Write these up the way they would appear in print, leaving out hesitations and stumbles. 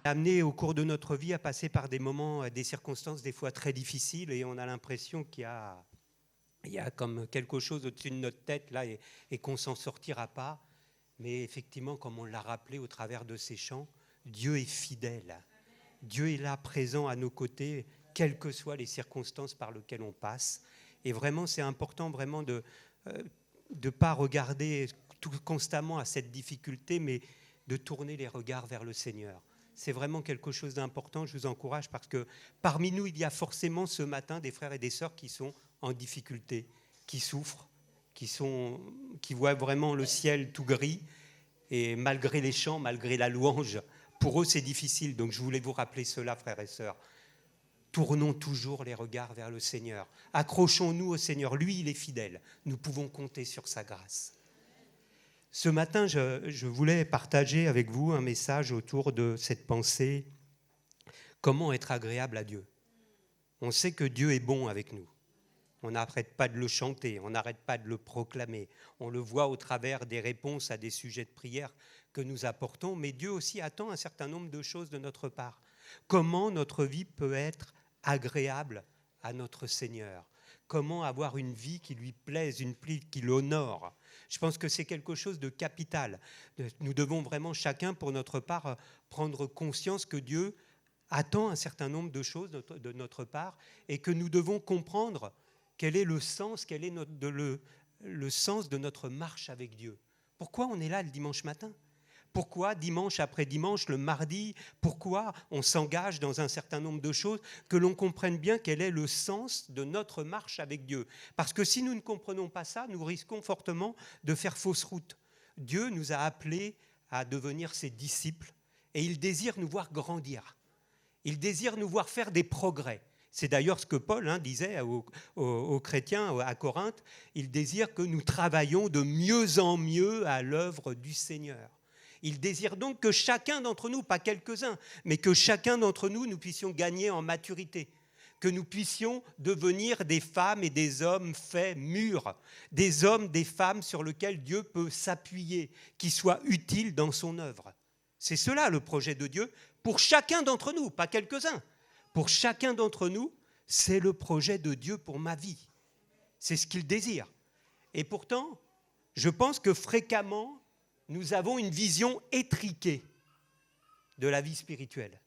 amené au cours de notre vie à passer par des moments, des circonstances des fois très difficiles et on a l'impression qu'il y a comme quelque chose au-dessus de notre tête là et qu'on ne s'en sortira pas. Mais effectivement, comme on l'a rappelé au travers de ces chants, Dieu est fidèle. Dieu est là, présent à nos côtés, quelles que soient les circonstances par lesquelles on passe. Et vraiment, c'est important vraiment de ne pas regarder tout constamment à cette difficulté, mais de tourner les regards vers le Seigneur. C'est vraiment quelque chose d'important, je vous encourage, parce que parmi nous, il y a forcément ce matin des frères et des sœurs qui sont en difficulté, qui souffrent, qui voient vraiment le ciel tout gris, et malgré les chants, malgré la louange, pour eux c'est difficile. Donc je voulais vous rappeler cela, frères et sœurs. Tournons toujours les regards vers le Seigneur. Accrochons-nous au Seigneur. Lui, il est fidèle. Nous pouvons compter sur sa grâce. Ce matin, je voulais partager avec vous un message autour de cette pensée. Comment être agréable à Dieu ? On sait que Dieu est bon avec nous. On n'arrête pas de le chanter, on n'arrête pas de le proclamer. On le voit au travers des réponses à des sujets de prière que nous apportons, mais Dieu aussi attend un certain nombre de choses de notre part. Comment notre vie peut être agréable à notre Seigneur ? Comment avoir une vie qui lui plaise, une vie qui l'honore ? Je pense que c'est quelque chose de capital. Nous devons vraiment chacun, pour notre part, prendre conscience que Dieu attend un certain nombre de choses de notre part et que nous devons comprendre quel est le sens, quel est le sens de notre marche avec Dieu. Pourquoi on est là le dimanche matin ? Pourquoi dimanche après dimanche, le mardi, pourquoi on s'engage dans un certain nombre de choses, que l'on comprenne bien quel est le sens de notre marche avec Dieu. Parce que si nous ne comprenons pas ça, nous risquons fortement de faire fausse route. Dieu nous a appelés à devenir ses disciples et il désire nous voir grandir. Il désire nous voir faire des progrès. C'est d'ailleurs ce que Paul disait aux chrétiens à Corinthe. Il désire que nous travaillions de mieux en mieux à l'œuvre du Seigneur. Il désire donc que chacun d'entre nous, pas quelques-uns, mais que chacun d'entre nous, nous puissions gagner en maturité, que nous puissions devenir des femmes et des hommes faits mûrs, des hommes, des femmes sur lesquels Dieu peut s'appuyer, qui soient utiles dans son œuvre. C'est cela le projet de Dieu pour chacun d'entre nous, pas quelques-uns. Pour chacun d'entre nous, c'est le projet de Dieu pour ma vie. C'est ce qu'il désire. Et pourtant, je pense que fréquemment, nous avons une vision étriquée de la vie spirituelle.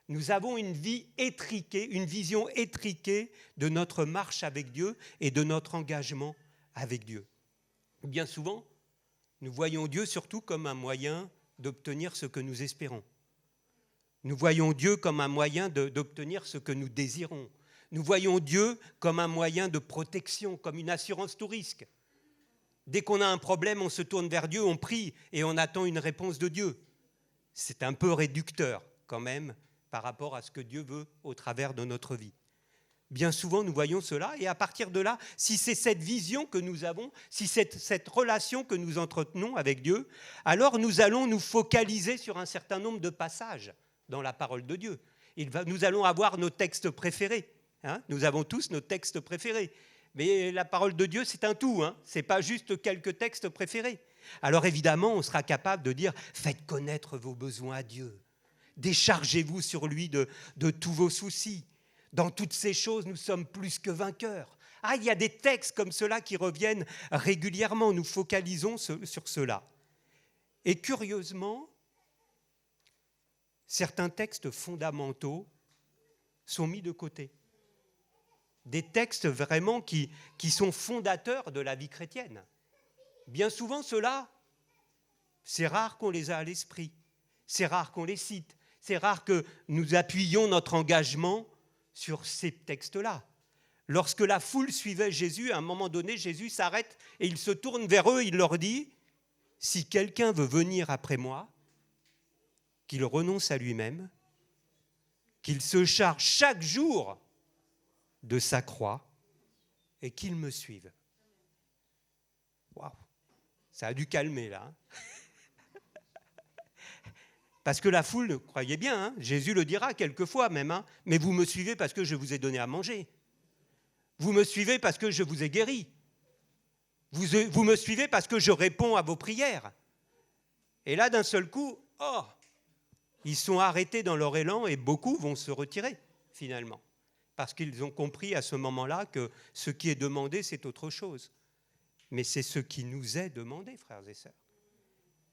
Nous avons une vie étriquée, une vision étriquée de notre marche avec Dieu et de notre engagement avec Dieu. Bien souvent, nous voyons Dieu surtout comme un moyen d'obtenir ce que nous espérons. Nous voyons Dieu comme un moyen d'obtenir ce que nous désirons. Nous voyons Dieu comme un moyen de protection, comme une assurance tout risque. Dès qu'on a un problème, on se tourne vers Dieu, on prie et on attend une réponse de Dieu. C'est un peu réducteur quand même par rapport à ce que Dieu veut au travers de notre vie. Bien souvent, nous voyons cela et à partir de là, si c'est cette vision que nous avons, si c'est cette relation que nous entretenons avec Dieu, alors nous allons nous focaliser sur un certain nombre de passages dans la parole de Dieu. Nous allons avoir nos textes préférés. Nous avons tous nos textes préférés. Mais la parole de Dieu, c'est un tout. Ce n'est pas juste quelques textes préférés. Alors évidemment, on sera capable de dire « Faites connaître vos besoins à Dieu. Déchargez-vous sur lui de tous vos soucis. Dans toutes ces choses, nous sommes plus que vainqueurs. » Il y a des textes comme cela qui reviennent régulièrement. Nous focalisons sur cela. Et curieusement, certains textes fondamentaux sont mis de côté. Des textes vraiment qui sont fondateurs de la vie chrétienne. Bien souvent, ceux-là, c'est rare qu'on les a à l'esprit. C'est rare qu'on les cite. C'est rare que nous appuyions notre engagement sur ces textes-là. Lorsque la foule suivait Jésus, à un moment donné, Jésus s'arrête et il se tourne vers eux, il leur dit « Si quelqu'un veut venir après moi, qu'il renonce à lui-même, qu'il se charge chaque jour de sa croix et qu'il me suive. » Waouh, ça a dû calmer là. Parce que la foule, croyez bien, Jésus le dira quelquefois même, mais vous me suivez parce que je vous ai donné à manger. Vous me suivez parce que je vous ai guéri. Vous me suivez parce que je réponds à vos prières. Et là, d'un seul coup, Ils sont arrêtés dans leur élan et beaucoup vont se retirer, finalement. Parce qu'ils ont compris à ce moment-là que ce qui est demandé, c'est autre chose. Mais c'est ce qui nous est demandé, frères et sœurs.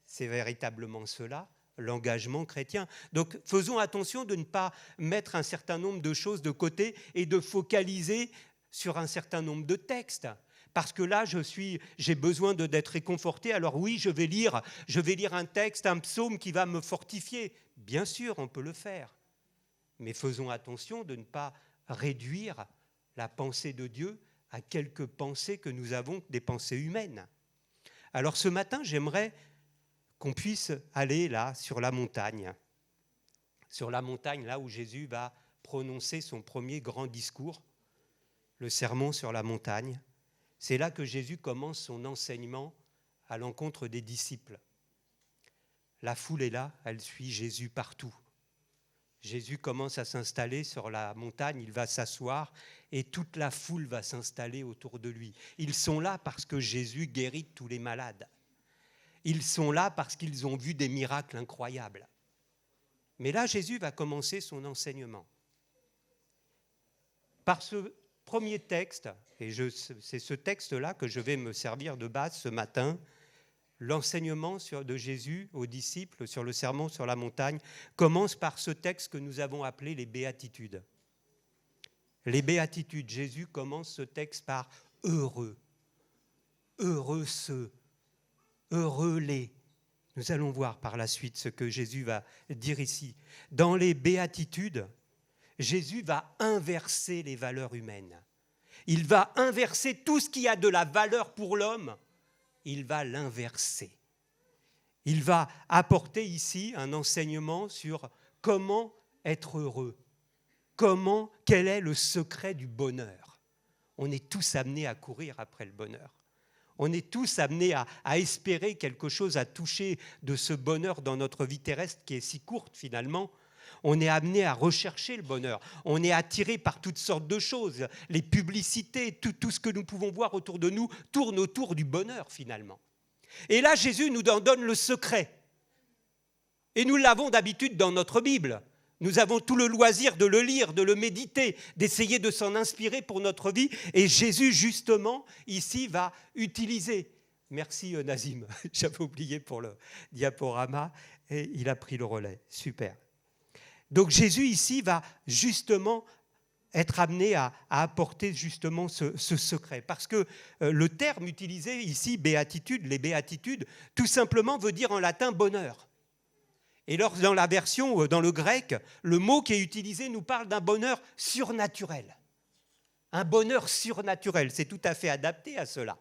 C'est véritablement cela, l'engagement chrétien. Donc faisons attention de ne pas mettre un certain nombre de choses de côté et de focaliser sur un certain nombre de textes. Parce que là, j'ai besoin d'être réconforté. Alors oui, je vais lire un texte, un psaume qui va me fortifier. Bien sûr, on peut le faire. Mais faisons attention de ne pas réduire la pensée de Dieu à quelques pensées que nous avons, des pensées humaines. Alors ce matin, j'aimerais qu'on puisse aller là, sur la montagne, là où Jésus va prononcer son premier grand discours, le sermon sur la montagne. C'est là que Jésus commence son enseignement à l'encontre des disciples. La foule est là, elle suit Jésus partout. Jésus commence à s'installer sur la montagne, il va s'asseoir et toute la foule va s'installer autour de lui. Ils sont là parce que Jésus guérit tous les malades. Ils sont là parce qu'ils ont vu des miracles incroyables. Mais là, Jésus va commencer son enseignement. Par ce premier texte, et c'est ce texte-là que je vais me servir de base ce matin, l'enseignement de Jésus aux disciples sur le sermon sur la montagne commence par ce texte que nous avons appelé les béatitudes. Les béatitudes, Jésus commence ce texte par « heureux »,« heureux ceux »,« heureux les ». Nous allons voir par la suite ce que Jésus va dire ici. Dans les béatitudes, Jésus va inverser les valeurs humaines. Il va inverser tout ce qui a de la valeur pour l'homme. Il va l'inverser. Il va apporter ici un enseignement sur comment être heureux, quel est le secret du bonheur. On est tous amenés à courir après le bonheur. On est tous amenés à espérer quelque chose, à toucher de ce bonheur dans notre vie terrestre qui est si courte finalement. On est amené à rechercher le bonheur. On est attiré par toutes sortes de choses. Les publicités, tout ce que nous pouvons voir autour de nous tourne autour du bonheur finalement. Et là, Jésus nous en donne le secret. Et nous l'avons d'habitude dans notre Bible. Nous avons tout le loisir de le lire, de le méditer, d'essayer de s'en inspirer pour notre vie. Et Jésus, justement, ici, va utiliser. Merci Nazim, j'avais oublié pour le diaporama et il a pris le relais. Super. Donc Jésus, ici, va justement être amené à apporter justement ce secret. Parce que le terme utilisé ici, béatitude, les béatitudes, tout simplement veut dire en latin bonheur. Et dans la version, dans le grec, le mot qui est utilisé nous parle d'un bonheur surnaturel. Un bonheur surnaturel, c'est tout à fait adapté à cela.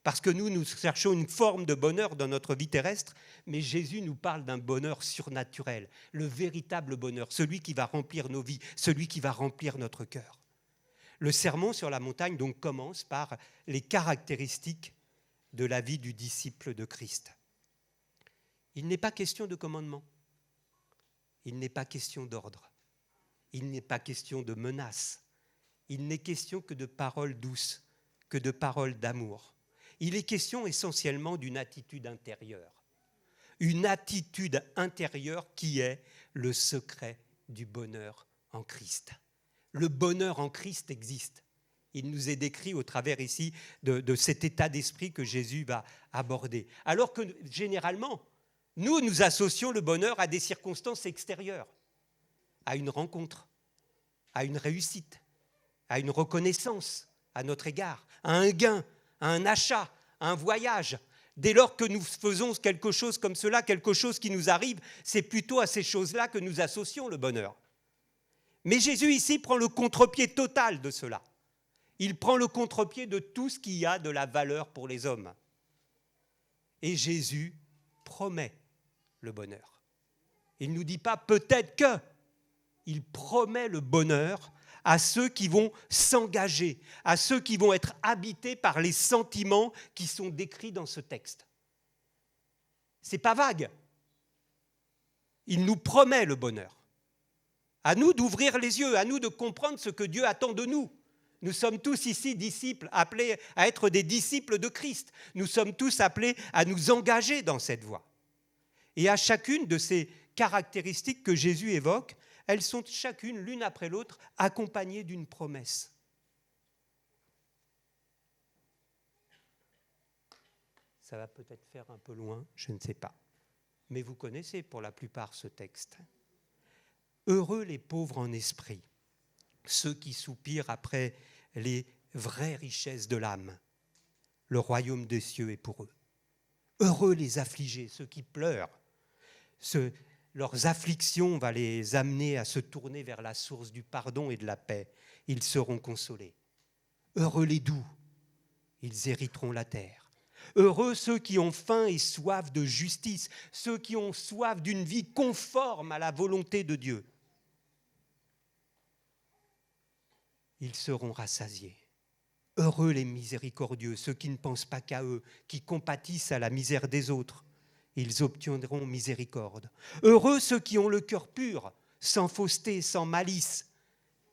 Parce que nous cherchons une forme de bonheur dans notre vie terrestre, mais Jésus nous parle d'un bonheur surnaturel, le véritable bonheur, celui qui va remplir nos vies, celui qui va remplir notre cœur. Le sermon sur la montagne donc commence par les caractéristiques de la vie du disciple de Christ. Il n'est pas question de commandement. Il n'est pas question d'ordre, il n'est pas question de menace, il n'est question que de paroles douces, que de paroles d'amour. Il est question essentiellement d'une attitude intérieure. Une attitude intérieure qui est le secret du bonheur en Christ. Le bonheur en Christ existe. Il nous est décrit au travers ici de cet état d'esprit que Jésus va aborder. Alors que généralement, nous associons le bonheur à des circonstances extérieures, à une rencontre, à une réussite, à une reconnaissance à notre égard, à un gain, à un achat, à un voyage. Dès lors que nous faisons quelque chose comme cela, quelque chose qui nous arrive, c'est plutôt à ces choses-là que nous associons le bonheur. Mais Jésus ici prend le contre-pied total de cela. Il prend le contre-pied de tout ce qui a de la valeur pour les hommes. Et Jésus promet le bonheur. Il ne nous dit pas peut-être que, il promet le bonheur à ceux qui vont s'engager, à ceux qui vont être habités par les sentiments qui sont décrits dans ce texte. Ce n'est pas vague. Il nous promet le bonheur. À nous d'ouvrir les yeux, à nous de comprendre ce que Dieu attend de nous. Nous sommes tous ici disciples, appelés à être des disciples de Christ. Nous sommes tous appelés à nous engager dans cette voie. Et à chacune de ces caractéristiques que Jésus évoque, elles sont chacune, l'une après l'autre, accompagnées d'une promesse. Ça va peut-être faire un peu loin, je ne sais pas. Mais vous connaissez pour la plupart ce texte. Heureux les pauvres en esprit, ceux qui soupirent après les vraies richesses de l'âme. Le royaume des cieux est pour eux. Heureux les affligés, ceux qui pleurent. Leurs afflictions vont les amener à se tourner vers la source du pardon et de la paix. Ils seront consolés. Heureux les doux, ils hériteront la terre. Heureux ceux qui ont faim et soif de justice, ceux qui ont soif d'une vie conforme à la volonté de Dieu. Ils seront rassasiés. Heureux les miséricordieux, ceux qui ne pensent pas qu'à eux, qui compatissent à la misère des autres. Ils obtiendront miséricorde. Heureux ceux qui ont le cœur pur, sans fausseté, sans malice.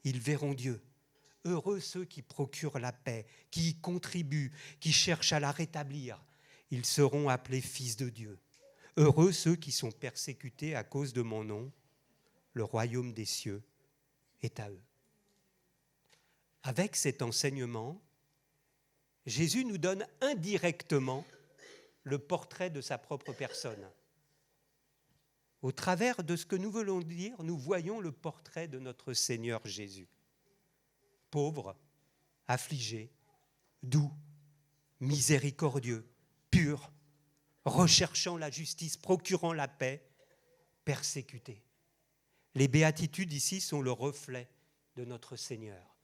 Ils verront Dieu. Heureux ceux qui procurent la paix, qui y contribuent, qui cherchent à la rétablir. Ils seront appelés fils de Dieu. Heureux ceux qui sont persécutés à cause de mon nom. Le royaume des cieux est à eux. Avec cet enseignement, Jésus nous donne indirectement le portrait de sa propre personne. Au travers de ce que nous voulons dire, nous voyons le portrait de notre Seigneur Jésus. Pauvre, affligé, doux, miséricordieux, pur, recherchant la justice, procurant la paix, persécuté. Les béatitudes ici sont le reflet de notre Seigneur.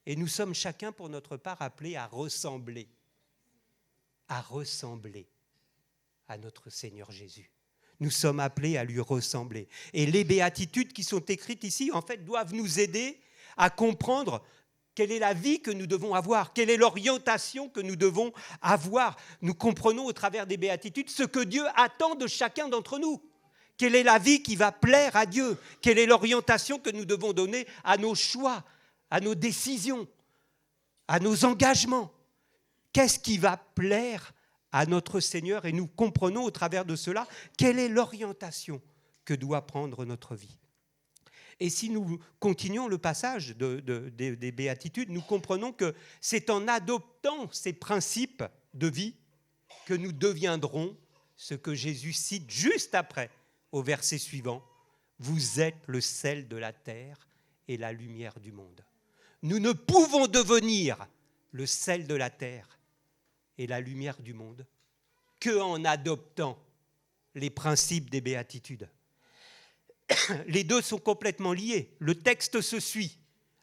Et nous sommes chacun pour notre part appelés à ressembler à notre Seigneur Jésus. Nous sommes appelés à lui ressembler. Et les béatitudes qui sont écrites ici, en fait, doivent nous aider à comprendre quelle est la vie que nous devons avoir, quelle est l'orientation que nous devons avoir. Nous comprenons au travers des béatitudes ce que Dieu attend de chacun d'entre nous. Quelle est la vie qui va plaire à Dieu? Quelle est l'orientation que nous devons donner à nos choix, à nos décisions, à nos engagements? Qu'est-ce qui va plaire à notre Seigneur? Et nous comprenons au travers de cela quelle est l'orientation que doit prendre notre vie. Et si nous continuons le passage des béatitudes, nous comprenons que c'est en adoptant ces principes de vie que nous deviendrons ce que Jésus cite juste après, au verset suivant. Vous êtes le sel de la terre et la lumière du monde. Nous ne pouvons devenir le sel de la terre et la lumière du monde qu'en adoptant les principes des béatitudes. Les deux sont complètement liés. Le texte se suit.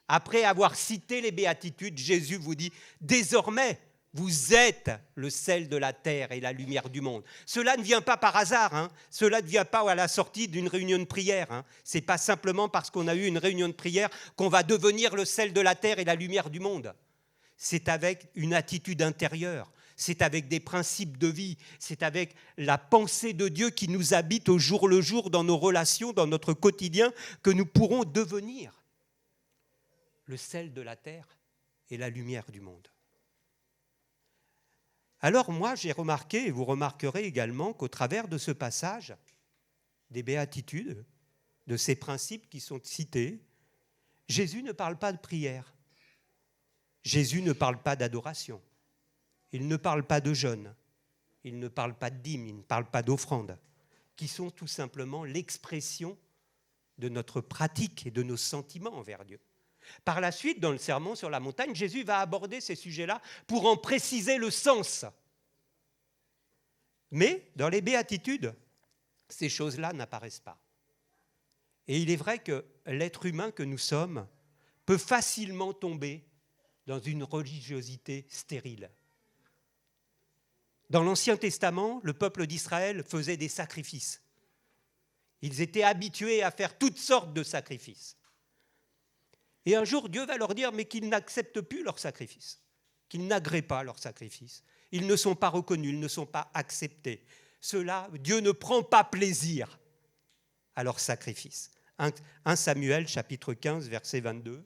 Après avoir cité les béatitudes, Jésus vous dit « Désormais, vous êtes le sel de la terre et la lumière du monde. » Cela ne vient pas par hasard. Cela ne vient pas à la sortie d'une réunion de prière. Ce n'est pas simplement parce qu'on a eu une réunion de prière qu'on va devenir le sel de la terre et la lumière du monde. C'est avec une attitude intérieure. C'est avec des principes de vie, c'est avec la pensée de Dieu qui nous habite au jour le jour dans nos relations, dans notre quotidien, que nous pourrons devenir le sel de la terre et la lumière du monde. Alors moi, j'ai remarqué, et vous remarquerez également, qu'au travers de ce passage, des béatitudes, de ces principes qui sont cités, Jésus ne parle pas de prière, Jésus ne parle pas d'adoration. Il ne parle pas de jeûne, il ne parle pas de dîmes, il ne parle pas d'offrandes, qui sont tout simplement l'expression de notre pratique et de nos sentiments envers Dieu. Par la suite, dans le sermon sur la montagne, Jésus va aborder ces sujets-là pour en préciser le sens. Mais dans les béatitudes, ces choses-là n'apparaissent pas. Et il est vrai que l'être humain que nous sommes peut facilement tomber dans une religiosité stérile. Dans l'Ancien Testament, le peuple d'Israël faisait des sacrifices. Ils étaient habitués à faire toutes sortes de sacrifices. Et un jour, Dieu va leur dire mais qu'ils n'acceptent plus leurs sacrifices, qu'ils n'agréent pas leurs sacrifices. Ils ne sont pas reconnus, ils ne sont pas acceptés. Cela, Dieu ne prend pas plaisir à leurs sacrifices. 1 Samuel, chapitre 15, verset 22.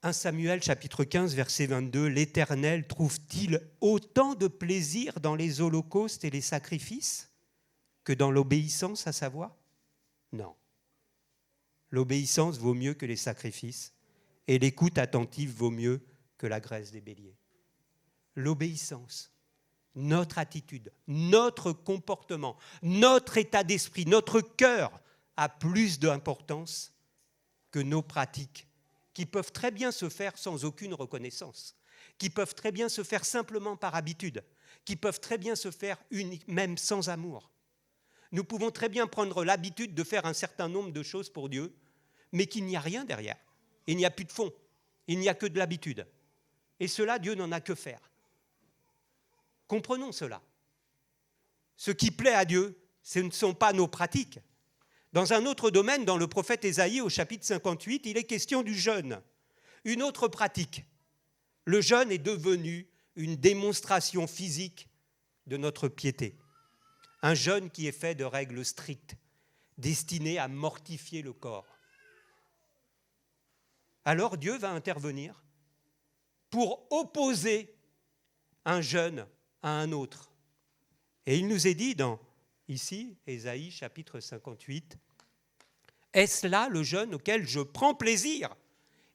1 Samuel chapitre 15 verset 22, l'Éternel trouve-t-il autant de plaisir dans les holocaustes et les sacrifices que dans l'obéissance à sa voix? Non. L'obéissance vaut mieux que les sacrifices et l'écoute attentive vaut mieux que la graisse des béliers. L'obéissance, notre attitude, notre comportement, notre état d'esprit, notre cœur a plus d'importance que nos pratiques qui peuvent très bien se faire sans aucune reconnaissance, qui peuvent très bien se faire simplement par habitude, qui peuvent très bien se faire même sans amour. Nous pouvons très bien prendre l'habitude de faire un certain nombre de choses pour Dieu, mais qu'il n'y a rien derrière. Il n'y a plus de fond, il n'y a que de l'habitude. Et cela, Dieu n'en a que faire. Comprenons cela. Ce qui plaît à Dieu, ce ne sont pas nos pratiques. Dans un autre domaine, dans le prophète Ésaïe, au chapitre 58, il est question du jeûne. Une autre pratique. Le jeûne est devenu une démonstration physique de notre piété. Un jeûne qui est fait de règles strictes, destinées à mortifier le corps. Alors Dieu va intervenir pour opposer un jeûne à un autre. Et il nous est dit ici, Ésaïe chapitre 58, « Est-ce là le jeûne auquel je prends plaisir ?»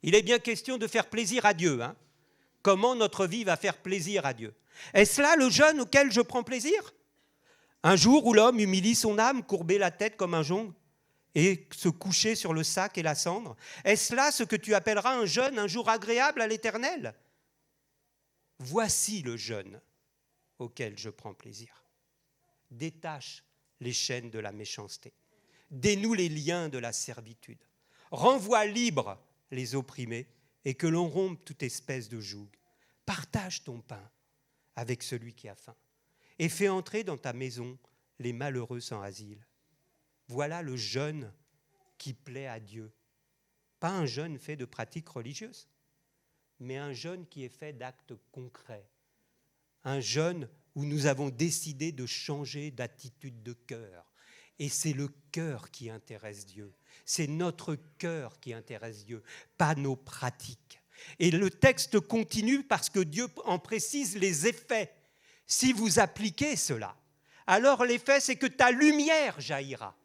Il est bien question de faire plaisir à Dieu. Comment notre vie va faire plaisir à Dieu? Est-ce là le jeûne auquel je prends plaisir? Un jour où l'homme humilie son âme, courber la tête comme un jonc et se coucher sur le sac et la cendre? Est-ce là ce que tu appelleras un jeûne, un jour agréable à l'Éternel? Voici le jeûne auquel je prends plaisir. Détache les chaînes de la méchanceté. Dénoue les liens de la servitude. Renvoie libres les opprimés et que l'on rompe toute espèce de joug. Partage ton pain avec celui qui a faim et fais entrer dans ta maison les malheureux sans asile. Voilà le jeûne qui plaît à Dieu. Pas un jeûne fait de pratiques religieuses, mais un jeûne qui est fait d'actes concrets. Un jeûne où nous avons décidé de changer d'attitude de cœur. Et c'est le cœur qui intéresse Dieu. C'est notre cœur qui intéresse Dieu, pas nos pratiques. Et le texte continue parce que Dieu en précise les effets. Si vous appliquez cela, alors l'effet, c'est que ta lumière jaillira.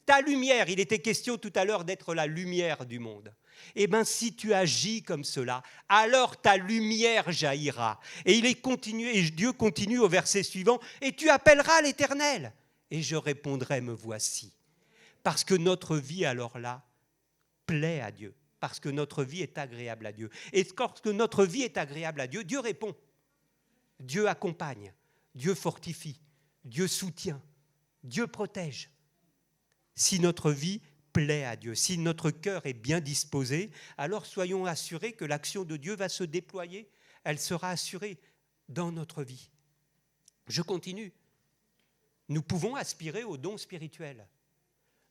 Ta lumière, il était question tout à l'heure d'être la lumière du monde. Eh bien, si tu agis comme cela, alors ta lumière jaillira. Et Dieu continue au verset suivant, « Et tu appelleras l'Éternel. Et je répondrai, me voici. » Parce que notre vie, alors là, plaît à Dieu. Parce que notre vie est agréable à Dieu. Et lorsque notre vie est agréable à Dieu, Dieu répond. Dieu accompagne. Dieu fortifie. Dieu soutient. Dieu protège. Si notre vie plaît à Dieu, si notre cœur est bien disposé, alors soyons assurés que l'action de Dieu va se déployer. Elle sera assurée dans notre vie. Je continue. Nous pouvons aspirer aux dons spirituels.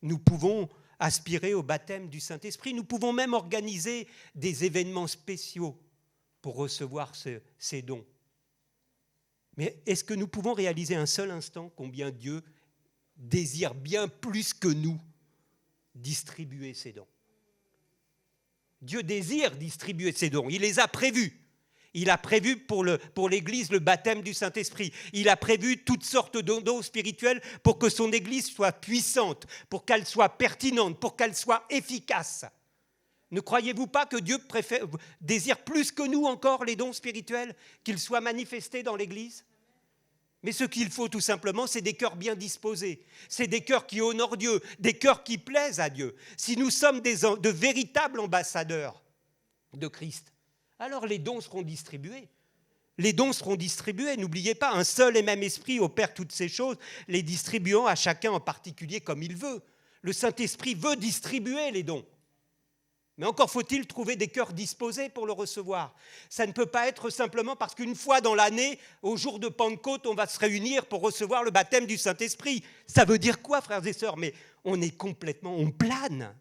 Nous pouvons aspirer au baptême du Saint-Esprit. Nous pouvons même organiser des événements spéciaux pour recevoir ces dons. Mais est-ce que nous pouvons réaliser un seul instant combien Dieu désire bien plus que nous distribuer ses dons? Dieu désire distribuer ses dons. Il les a prévus. Il a prévu pour l'Église le baptême du Saint-Esprit. Il a prévu toutes sortes de dons spirituels pour que son Église soit puissante, pour qu'elle soit pertinente, pour qu'elle soit efficace. Ne croyez-vous pas que Dieu désire plus que nous encore les dons spirituels, qu'ils soient manifestés dans l'Église? Mais ce qu'il faut tout simplement, c'est des cœurs bien disposés. C'est des cœurs qui honorent Dieu, des cœurs qui plaisent à Dieu. Si nous sommes de véritables ambassadeurs de Christ, alors les dons seront distribués. Les dons seront distribués. N'oubliez pas, un seul et même esprit opère toutes ces choses, les distribuant à chacun en particulier comme il veut. Le Saint-Esprit veut distribuer les dons. Mais encore faut-il trouver des cœurs disposés pour le recevoir. Ça ne peut pas être simplement parce qu'une fois dans l'année, au jour de Pentecôte, on va se réunir pour recevoir le baptême du Saint-Esprit. Ça veut dire quoi, frères et sœurs? Mais on plane.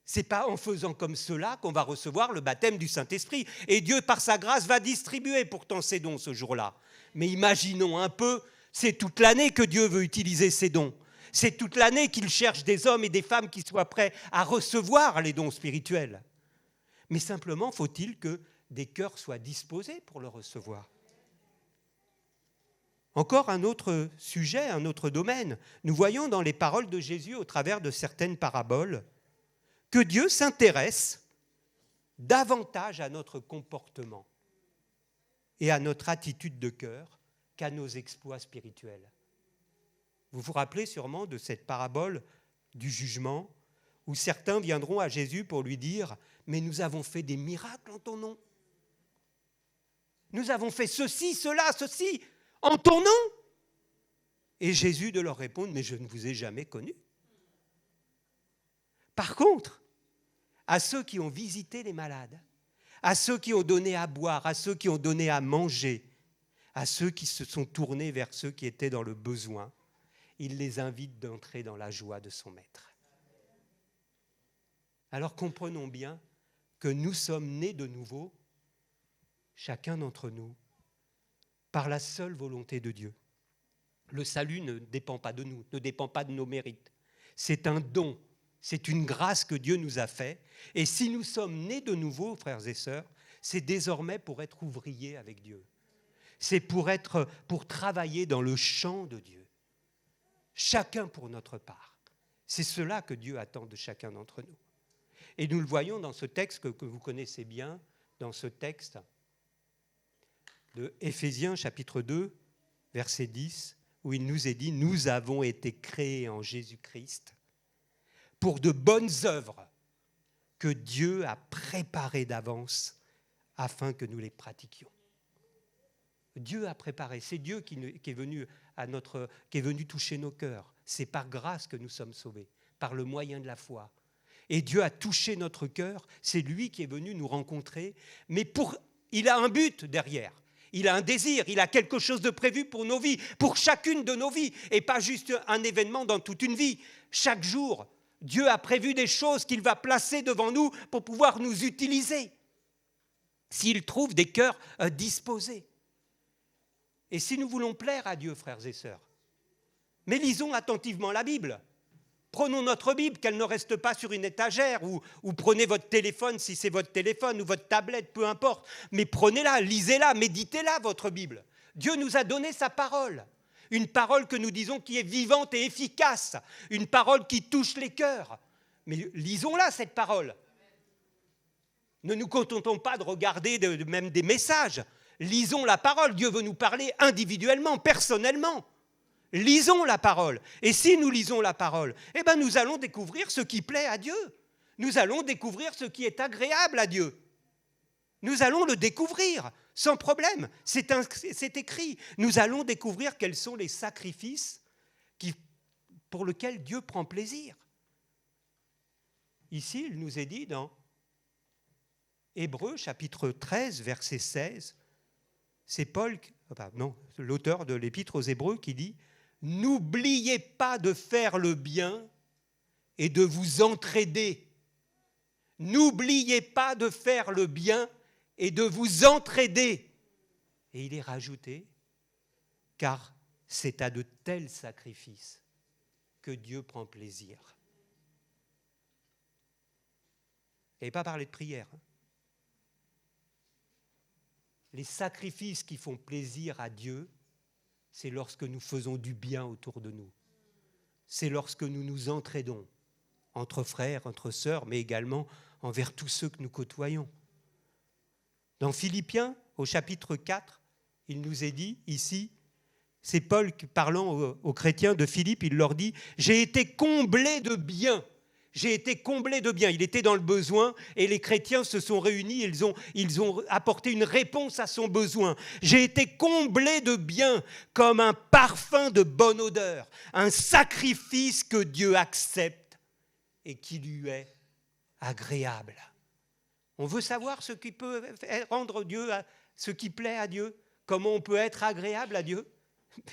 Ce n'est pas en faisant comme cela qu'on va recevoir le baptême du Saint-Esprit. Et Dieu, par sa grâce, va distribuer pourtant ses dons ce jour-là. Mais imaginons un peu, c'est toute l'année que Dieu veut utiliser ses dons. C'est toute l'année qu'il cherche des hommes et des femmes qui soient prêts à recevoir les dons spirituels. Mais simplement, faut-il que des cœurs soient disposés pour le recevoir. Encore un autre sujet, un autre domaine. Nous voyons dans les paroles de Jésus au travers de certaines paraboles que Dieu s'intéresse davantage à notre comportement et à notre attitude de cœur qu'à nos exploits spirituels. Vous vous rappelez sûrement de cette parabole du jugement où certains viendront à Jésus pour lui dire « Mais nous avons fait des miracles en ton nom. Nous avons fait ceci, cela, ceci en ton nom. » Et Jésus de leur répondre « Mais je ne vous ai jamais connus. » Par contre, à ceux qui ont visité les malades, à ceux qui ont donné à boire, à ceux qui ont donné à manger, à ceux qui se sont tournés vers ceux qui étaient dans le besoin, il les invite d'entrer dans la joie de son maître. Alors comprenons bien que nous sommes nés de nouveau, chacun d'entre nous, par la seule volonté de Dieu. Le salut ne dépend pas de nous, ne dépend pas de nos mérites. C'est un don, c'est une grâce que Dieu nous a faite. Et si nous sommes nés de nouveau, frères et sœurs, c'est désormais pour être ouvriers avec Dieu. C'est pour travailler dans le champ de Dieu. Chacun pour notre part. C'est cela que Dieu attend de chacun d'entre nous. Et nous le voyons dans ce texte que vous connaissez bien, dans ce texte de Éphésiens chapitre 2, verset 10, où il nous est dit « Nous avons été créés en Jésus-Christ pour de bonnes œuvres que Dieu a préparées d'avance afin que nous les pratiquions. » Dieu a préparé, c'est Dieu qui est venu toucher nos cœurs. C'est par grâce que nous sommes sauvés, par le moyen de la foi. Et Dieu a touché notre cœur, c'est lui qui est venu nous rencontrer, mais il a un but derrière. Il a un désir, il a quelque chose de prévu pour nos vies, pour chacune de nos vies, et pas juste un événement dans toute une vie. Chaque jour, Dieu a prévu des choses qu'il va placer devant nous pour pouvoir nous utiliser, s'il trouve des cœurs disposés. Et si nous voulons plaire à Dieu, frères et sœurs, mais lisons attentivement la Bible. Prenons notre Bible, qu'elle ne reste pas sur une étagère, ou prenez votre téléphone, si c'est votre téléphone, ou votre tablette, peu importe. Mais prenez-la, lisez-la, méditez-la, votre Bible. Dieu nous a donné sa parole. Une parole que nous disons qui est vivante et efficace. Une parole qui touche les cœurs. Mais lisons-la, cette parole. Ne nous contentons pas de regarder même des messages. Lisons la parole. Dieu veut nous parler individuellement, personnellement. Lisons la parole. Et si nous lisons la parole, nous allons découvrir ce qui plaît à Dieu. Nous allons découvrir ce qui est agréable à Dieu. Nous allons le découvrir sans problème. C'est écrit. Nous allons découvrir quels sont les sacrifices pour lesquels Dieu prend plaisir. Ici, il nous est dit dans Hébreux chapitre 13, verset 16, c'est l'auteur de l'épître aux Hébreux qui dit « N'oubliez pas de faire le bien et de vous entraider. N'oubliez pas de faire le bien et de vous entraider. » Et il est rajouté « Car c'est à de tels sacrifices que Dieu prend plaisir. » Il n'avait pas parlé de prière. Les sacrifices qui font plaisir à Dieu, c'est lorsque nous faisons du bien autour de nous. C'est lorsque nous nous entraidons, entre frères, entre sœurs, mais également envers tous ceux que nous côtoyons. Dans Philippiens, au chapitre 4, il nous est dit ici, c'est Paul parlant aux chrétiens de Philippe, il leur dit « J'ai été comblé de bien ». J'ai été comblé de bien. Il était dans le besoin et les chrétiens se sont réunis, ils ont apporté une réponse à son besoin. J'ai été comblé de bien comme un parfum de bonne odeur, un sacrifice que Dieu accepte et qui lui est agréable. On veut savoir ce qui peut rendre Dieu, ce qui plaît à Dieu, comment on peut être agréable à Dieu.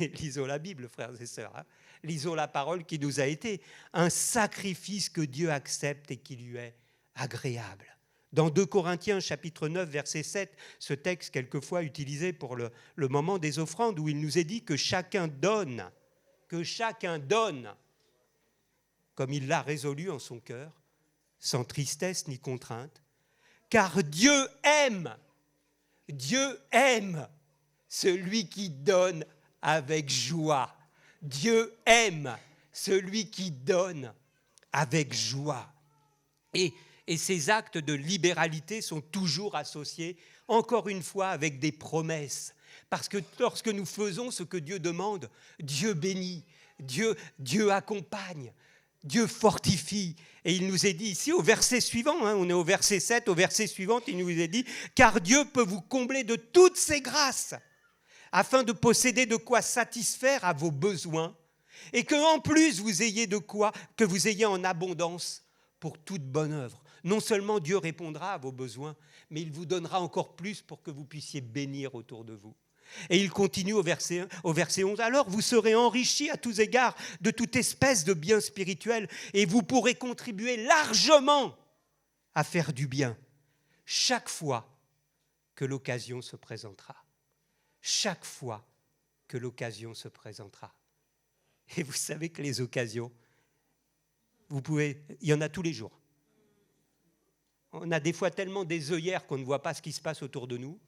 Mais lisons la Bible, frères et sœurs. Lisons la parole qui nous a été un sacrifice que Dieu accepte et qui lui est agréable. Dans 2 Corinthiens, chapitre 9, verset 7, ce texte quelquefois utilisé pour le moment des offrandes, où il nous est dit que chacun donne comme il l'a résolu en son cœur, sans tristesse ni contrainte, car Dieu aime celui qui donne avec joie. Dieu aime celui qui donne avec joie. Et ces actes de libéralité sont toujours associés, encore une fois, avec des promesses. Parce que lorsque nous faisons ce que Dieu demande, Dieu bénit, Dieu accompagne, Dieu fortifie. Et il nous est dit ici, au verset suivant, on est au verset 7, au verset suivant, il nous est dit « Car Dieu peut vous combler de toutes ses grâces, afin de posséder de quoi satisfaire à vos besoins, et qu'en plus vous ayez de quoi, que vous ayez en abondance pour toute bonne œuvre. » Non seulement Dieu répondra à vos besoins, mais il vous donnera encore plus pour que vous puissiez bénir autour de vous. Et il continue au verset 11. « Alors vous serez enrichis à tous égards de toute espèce de bien spirituel et vous pourrez contribuer largement à faire du bien chaque fois que l'occasion se présentera. » Chaque fois que l'occasion se présentera. Et vous savez que les occasions, il y en a tous les jours. On a des fois tellement des œillères qu'on ne voit pas ce qui se passe autour de nous.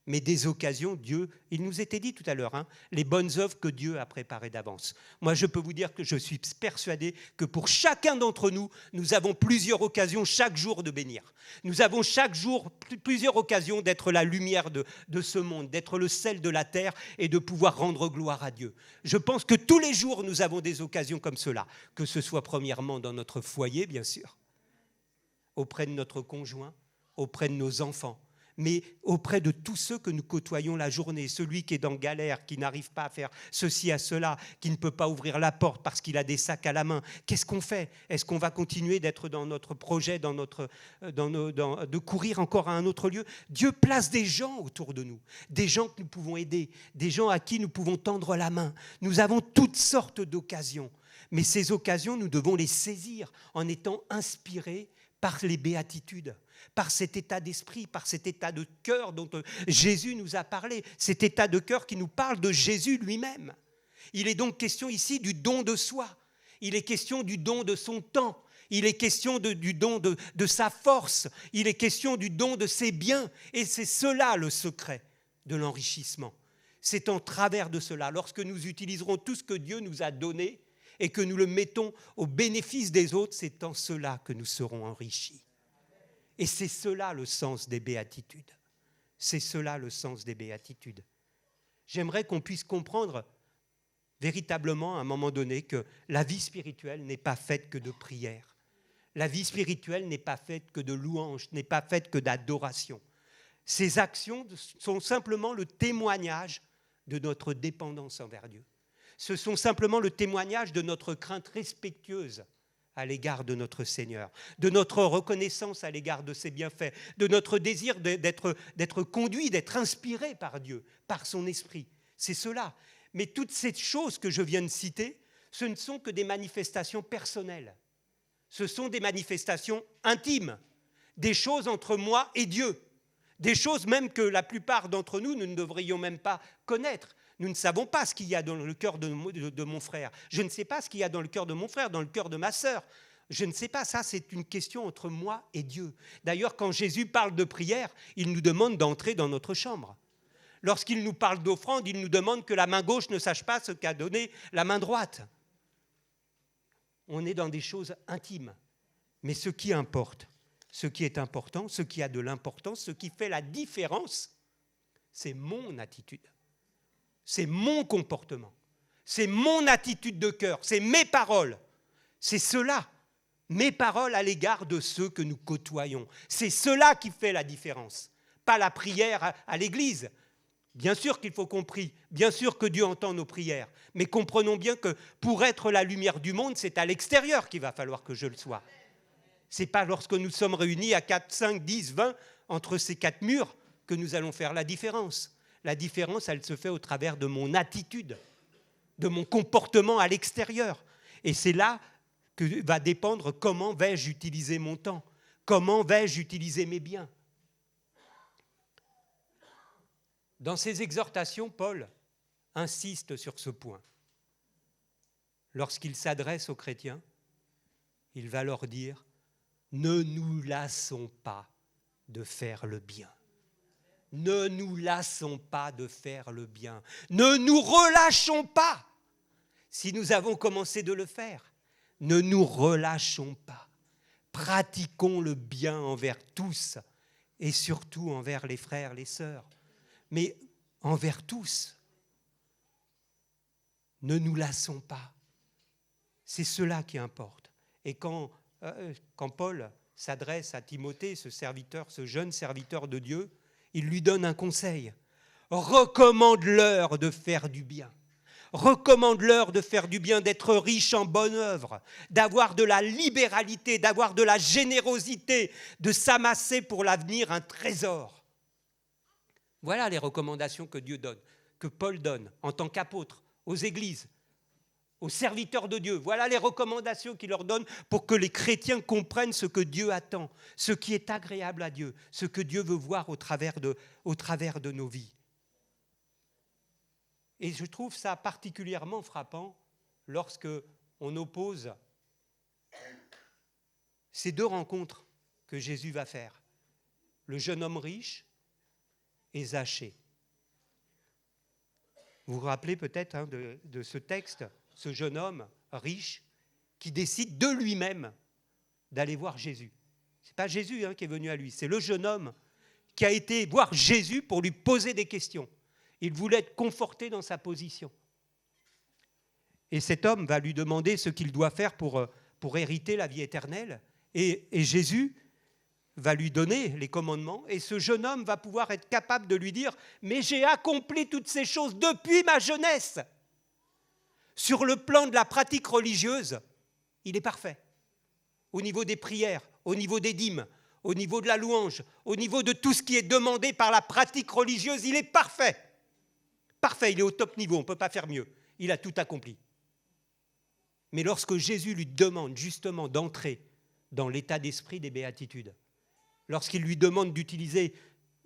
Mais des occasions, Dieu, il nous était dit tout à l'heure, les bonnes œuvres que Dieu a préparées d'avance. Moi, je peux vous dire que je suis persuadé que pour chacun d'entre nous, nous avons plusieurs occasions chaque jour de bénir. Nous avons chaque jour plusieurs occasions d'être la lumière de ce monde, d'être le sel de la terre et de pouvoir rendre gloire à Dieu. Je pense que tous les jours, nous avons des occasions comme cela, que ce soit premièrement dans notre foyer, bien sûr, auprès de notre conjoint, auprès de nos enfants, mais auprès de tous ceux que nous côtoyons la journée, celui qui est dans galère, qui n'arrive pas à faire ceci à cela, qui ne peut pas ouvrir la porte parce qu'il a des sacs à la main. Qu'est-ce qu'on fait ? Est-ce qu'on va continuer d'être dans notre projet, de courir encore à un autre lieu ? Dieu place des gens autour de nous, des gens que nous pouvons aider, des gens à qui nous pouvons tendre la main. Nous avons toutes sortes d'occasions, mais ces occasions, nous devons les saisir en étant inspirés par les béatitudes, par cet état d'esprit, par cet état de cœur dont Jésus nous a parlé, cet état de cœur qui nous parle de Jésus lui-même. Il est donc question ici du don de soi, il est question du don de son temps, il est question du don de sa force, il est question du don de ses biens, et c'est cela le secret de l'enrichissement. C'est en travers de cela, lorsque nous utiliserons tout ce que Dieu nous a donné, et que nous le mettons au bénéfice des autres, c'est en cela que nous serons enrichis. Et c'est cela le sens des béatitudes. C'est cela le sens des béatitudes. J'aimerais qu'on puisse comprendre véritablement à un moment donné que la vie spirituelle n'est pas faite que de prières. La vie spirituelle n'est pas faite que de louanges, n'est pas faite que d'adoration. Ces actions sont simplement le témoignage de notre dépendance envers Dieu. Ce sont simplement le témoignage de notre crainte respectueuse à l'égard de notre Seigneur, de notre reconnaissance à l'égard de ses bienfaits, de notre désir d'être conduit, d'être inspiré par Dieu, par son esprit. C'est cela. Mais toutes ces choses que je viens de citer, ce ne sont que des manifestations personnelles. Ce sont des manifestations intimes, des choses entre moi et Dieu, des choses même que la plupart d'entre nous, nous ne devrions même pas connaître. Nous ne savons pas ce qu'il y a dans le cœur de mon frère. Je ne sais pas ce qu'il y a dans le cœur de mon frère, dans le cœur de ma sœur. Je ne sais pas, ça c'est une question entre moi et Dieu. D'ailleurs, quand Jésus parle de prière, il nous demande d'entrer dans notre chambre. Lorsqu'il nous parle d'offrande, il nous demande que la main gauche ne sache pas ce qu'a donné la main droite. On est dans des choses intimes. Mais ce qui importe, ce qui est important, ce qui a de l'importance, ce qui fait la différence, c'est mon attitude. C'est mon comportement, c'est mon attitude de cœur, c'est mes paroles. C'est cela, mes paroles à l'égard de ceux que nous côtoyons. C'est cela qui fait la différence, pas la prière à l'église. Bien sûr qu'il faut qu'on prie, bien sûr que Dieu entend nos prières, mais comprenons bien que pour être la lumière du monde, c'est à l'extérieur qu'il va falloir que je le sois. Ce n'est pas lorsque nous sommes réunis à 4, 5, 10, 20 entre ces 4 murs que nous allons faire la différence. La différence, elle se fait au travers de mon attitude, de mon comportement à l'extérieur. Et c'est là que va dépendre comment vais-je utiliser mon temps, comment vais-je utiliser mes biens. Dans ses exhortations, Paul insiste sur ce point. Lorsqu'il s'adresse aux chrétiens, il va leur dire « Ne nous lassons pas de faire le bien. Ne nous lassons pas de faire le bien. Ne nous relâchons pas. Si nous avons commencé de le faire, ne nous relâchons pas. Pratiquons le bien envers tous et surtout envers les frères, les sœurs. Mais envers tous. Ne nous lassons pas. C'est cela qui importe. Et quand Paul s'adresse à Timothée, ce serviteur, ce jeune serviteur de Dieu, il lui donne un conseil. Recommande-leur de faire du bien. Recommande-leur de faire du bien, d'être riche en bonne œuvre, d'avoir de la libéralité, d'avoir de la générosité, de s'amasser pour l'avenir un trésor. Voilà les recommandations que Dieu donne, que Paul donne en tant qu'apôtre aux églises, aux serviteurs de Dieu. Voilà les recommandations qu'il leur donne pour que les chrétiens comprennent ce que Dieu attend, ce qui est agréable à Dieu, ce que Dieu veut voir au travers de nos vies. Et je trouve ça particulièrement frappant lorsque on oppose ces deux rencontres que Jésus va faire, le jeune homme riche et Zachée. Vous vous rappelez peut-être de ce texte, ce jeune homme riche qui décide de lui-même d'aller voir Jésus. Ce n'est pas Jésus qui est venu à lui, c'est le jeune homme qui a été voir Jésus pour lui poser des questions. Il voulait être conforté dans sa position. Et cet homme va lui demander ce qu'il doit faire pour hériter la vie éternelle. Et Jésus va lui donner les commandements. Et ce jeune homme va pouvoir être capable de lui dire « Mais j'ai accompli toutes ces choses depuis ma jeunesse !» Sur le plan de la pratique religieuse, il est parfait. Au niveau des prières, au niveau des dîmes, au niveau de la louange, au niveau de tout ce qui est demandé par la pratique religieuse, il est parfait. Parfait, il est au top niveau, on ne peut pas faire mieux. Il a tout accompli. Mais lorsque Jésus lui demande justement d'entrer dans l'état d'esprit des béatitudes, lorsqu'il lui demande d'utiliser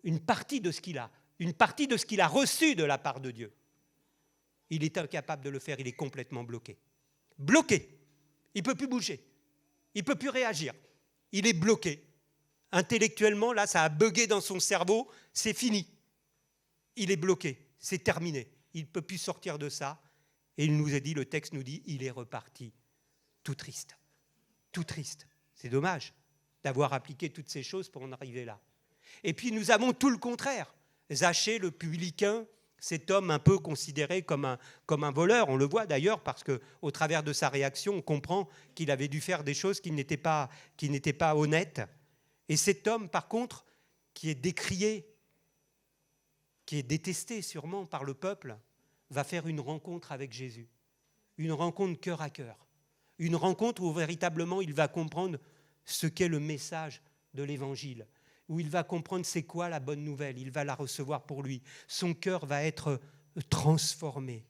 une partie de ce qu'il a, une partie de ce qu'il a reçu de la part de Dieu, il est incapable de le faire, il est complètement bloqué. Bloqué. Il ne peut plus bouger. Il ne peut plus réagir. Il est bloqué. Intellectuellement, là, ça a bugué dans son cerveau, c'est fini. Il est bloqué. C'est terminé. Il ne peut plus sortir de ça. Et il nous a dit, le texte nous dit, il est reparti. Tout triste. Tout triste. C'est dommage d'avoir appliqué toutes ces choses pour en arriver là. Et puis nous avons tout le contraire. Zachée, le publicain, cet homme un peu considéré comme un voleur, on le voit d'ailleurs parce qu'au travers de sa réaction, on comprend qu'il avait dû faire des choses qui n'étaient pas honnêtes. Et cet homme, par contre, qui est décrié, qui est détesté sûrement par le peuple, va faire une rencontre avec Jésus. Une rencontre cœur à cœur. Une rencontre où véritablement il va comprendre ce qu'est le message de l'Évangile. Où il va comprendre c'est quoi la bonne nouvelle. Il va la recevoir pour lui. Son cœur va être transformé.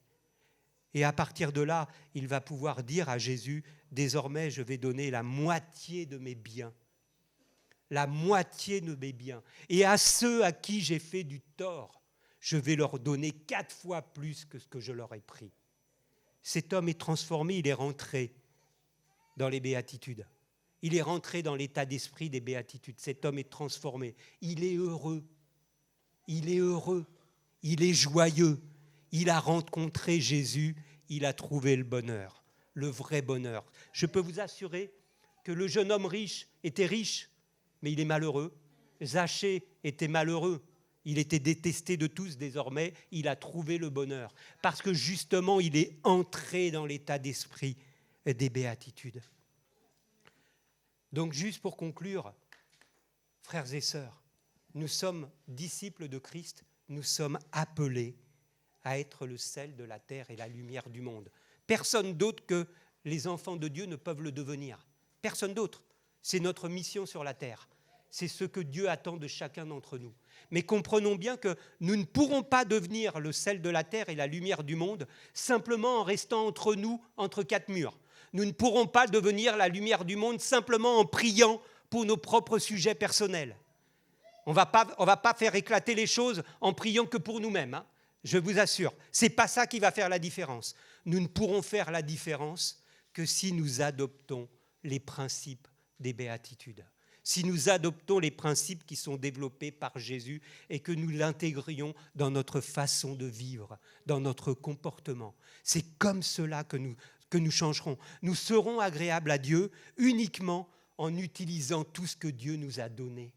Et à partir de là, il va pouvoir dire à Jésus, désormais je vais donner la moitié de mes biens. La moitié de mes biens. Et à ceux à qui j'ai fait du tort, je vais leur donner 4 fois plus que ce que je leur ai pris. Cet homme est transformé, il est rentré dans les béatitudes. Il est rentré dans l'état d'esprit des béatitudes. Cet homme est transformé. Il est heureux. Il est heureux. Il est joyeux. Il a rencontré Jésus. Il a trouvé le bonheur, le vrai bonheur. Je peux vous assurer que le jeune homme riche était riche, mais il est malheureux. Zachée était malheureux. Il était détesté de tous désormais. Il a trouvé le bonheur. Parce que justement, il est entré dans l'état d'esprit des béatitudes. Donc juste pour conclure, frères et sœurs, nous sommes disciples de Christ, nous sommes appelés à être le sel de la terre et la lumière du monde. Personne d'autre que les enfants de Dieu ne peuvent le devenir. Personne d'autre. C'est notre mission sur la terre. C'est ce que Dieu attend de chacun d'entre nous. Mais comprenons bien que nous ne pourrons pas devenir le sel de la terre et la lumière du monde simplement en restant entre nous, entre 4 murs. Nous ne pourrons pas devenir la lumière du monde simplement en priant pour nos propres sujets personnels. On ne va pas faire éclater les choses en priant que pour nous-mêmes, je vous assure. Ce n'est pas ça qui va faire la différence. Nous ne pourrons faire la différence que si nous adoptons les principes des béatitudes, si nous adoptons les principes qui sont développés par Jésus et que nous l'intégrions dans notre façon de vivre, dans notre comportement, c'est comme cela que nous changerons. Nous serons agréables à Dieu uniquement en utilisant tout ce que Dieu nous a donné.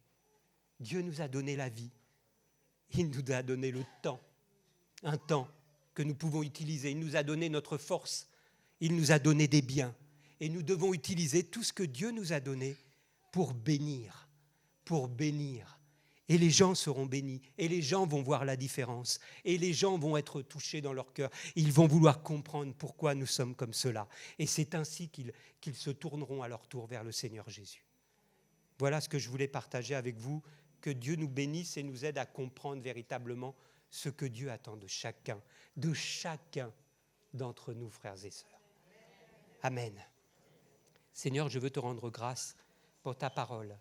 Dieu nous a donné la vie. Il nous a donné le temps, un temps que nous pouvons utiliser. Il nous a donné notre force. Il nous a donné des biens. Et nous devons utiliser tout ce que Dieu nous a donné pour bénir. Et les gens seront bénis. Et les gens vont voir la différence. Et les gens vont être touchés dans leur cœur. Ils vont vouloir comprendre pourquoi nous sommes comme cela. Et c'est ainsi qu'ils se tourneront à leur tour vers le Seigneur Jésus. Voilà ce que je voulais partager avec vous. Que Dieu nous bénisse et nous aide à comprendre véritablement ce que Dieu attend de chacun d'entre nous, frères et sœurs. Amen. Seigneur, je veux te rendre grâce pour ta parole.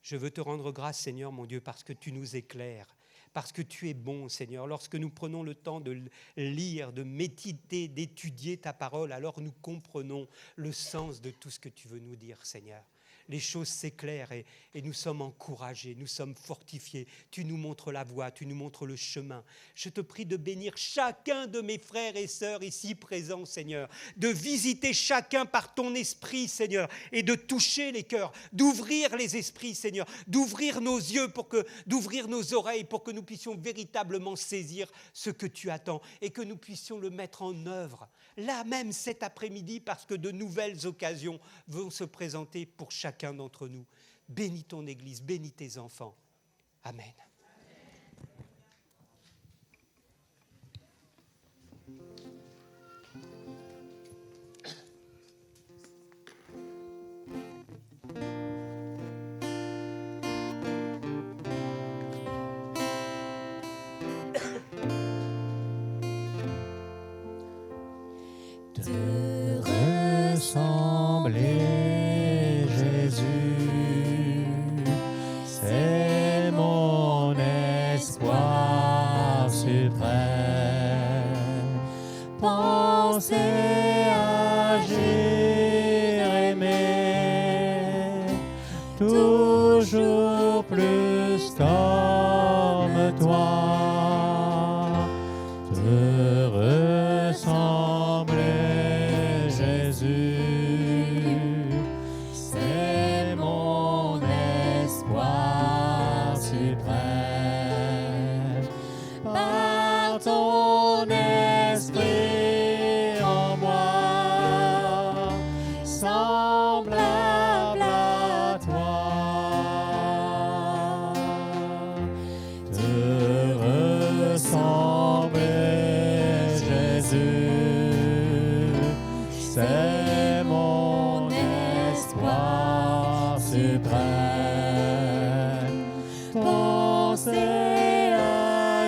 Je veux te rendre grâce, Seigneur, mon Dieu, parce que tu nous éclaires, parce que tu es bon, Seigneur. Lorsque nous prenons le temps de lire, de méditer, d'étudier ta parole, alors nous comprenons le sens de tout ce que tu veux nous dire, Seigneur. Les choses s'éclairent et nous sommes encouragés, nous sommes fortifiés. Tu nous montres la voie, tu nous montres le chemin. Je te prie de bénir chacun de mes frères et sœurs ici présents, Seigneur, de visiter chacun par ton esprit, Seigneur, et de toucher les cœurs, d'ouvrir les esprits, Seigneur, d'ouvrir nos yeux, d'ouvrir nos oreilles pour que nous puissions véritablement saisir ce que tu attends et que nous puissions le mettre en œuvre. Là même cet après-midi, parce que de nouvelles occasions vont se présenter pour chacun d'entre nous. Bénis ton Église, bénis tes enfants. Amen. Te ressembler, Jésus, c'est mon espoir suprême. Penser, agir, aimer, toujours plus comme toi. Te ressembler, Jésus, c'est mon espoir suprême. Par ton esprit en moi, semblable à toi. Te ressembler, Jésus, c'est mon espoir suprême. Penser,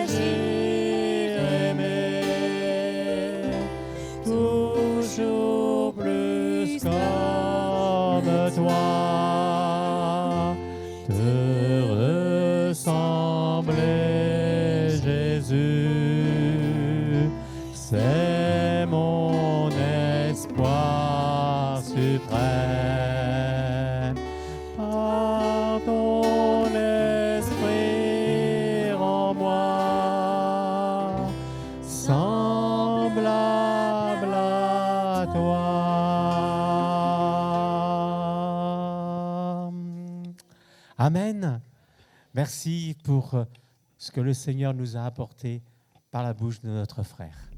agir, aimer, toujours plus comme toi. Te ressembler, Jésus, c'est mon espoir suprême. Par ton esprit en moi, semblable à toi. Amen. Merci pour ce que le Seigneur nous a apporté par la bouche de notre frère.